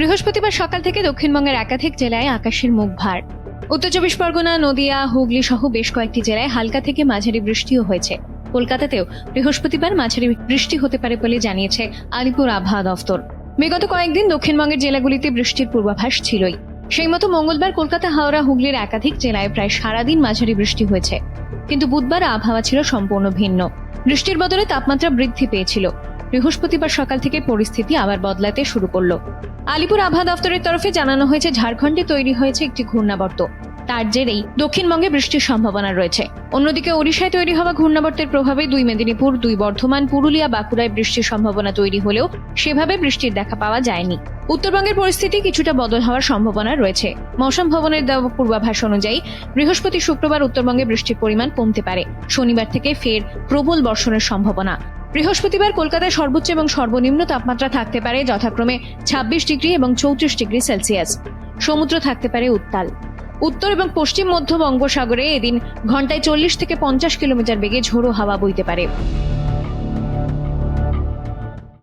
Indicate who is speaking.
Speaker 1: বৃহস্পতিবার সকাল থেকে দক্ষিণবঙ্গের একাধিক জেলায় আকাশের মুখ ভার। উত্তর চব্বিশ পরগনা, নদিয়া, হুগলি সহ বেশ কয়েকটি জেলায় হালকা থেকে মাঝারি বৃষ্টিও হয়েছে। কলকাতাতেও বৃহস্পতিবার মাঝারি বৃষ্টি হতে পারে বলে জানিয়েছে আলিপুর আবহাওয়া দফতর। বিগত কয়েকদিন দক্ষিণবঙ্গের জেলাগুলিতে বৃষ্টির পূর্বাভাস ছিলই। সেই মতো মঙ্গলবার কলকাতা, হাওড়া, হুগলির একাধিক জেলায় প্রায় সারাদিন মাঝারি বৃষ্টি হয়েছে। কিন্তু বুধবার আবহাওয়া ছিল সম্পূর্ণ ভিন্ন। বৃষ্টির বদলে তাপমাত্রা বৃদ্ধি পেয়েছিল। বৃহস্পতিবার সকাল থেকে পরিস্থিতি আবার বদলাতে শুরু করলো। আলিপুর আবহাওয়া দফতরের তরফে জানানো হয়েছে, ঝাড়খণ্ডে তৈরি হয়েছে একটি ঘূর্ণাবর্ত। তার জেরেই দক্ষিণবঙ্গে বৃষ্টির সম্ভাবনা রয়েছে। অন্যদিকে ওড়িশায় তৈরি হওয়া ঘূর্ণাবর্তের প্রভাবে 2 মেদিনীপুর, 2 বর্ধমান, পুরুলিয়া, বাঁকুড়ায় বৃষ্টির সম্ভাবনা তৈরি হলেও সেভাবে বৃষ্টির দেখা পাওয়া যায়নি। উত্তরবঙ্গের পরিস্থিতি কিছুটা বদল হওয়ার সম্ভাবনা রয়েছে। মৌসুম ভবনের দেওয়া পূর্বাভাস অনুযায়ী বৃহস্পতি, শুক্রবার উত্তরবঙ্গে বৃষ্টির পরিমাণ কমতে পারে। শনিবার থেকে ফের প্রবল বর্ষণের সম্ভাবনা। বৃহস্পতিবার কলকাতায় সর্বোচ্চ এবং সর্বনিম্ন তাপমাত্রা থাকতে পারে যথাক্রমে 26 ডিগ্রি এবং 34 ডিগ্রি সেলসিয়াস। সমুদ্র থাকতে পারে উত্তাল। উত্তর এবং পশ্চিম মধ্য বঙ্গোপসাগরে এদিন ঘন্টায় 40 থেকে 50 কিলোমিটার বেগে ঝোড়ো হাওয়া বইতে পারে।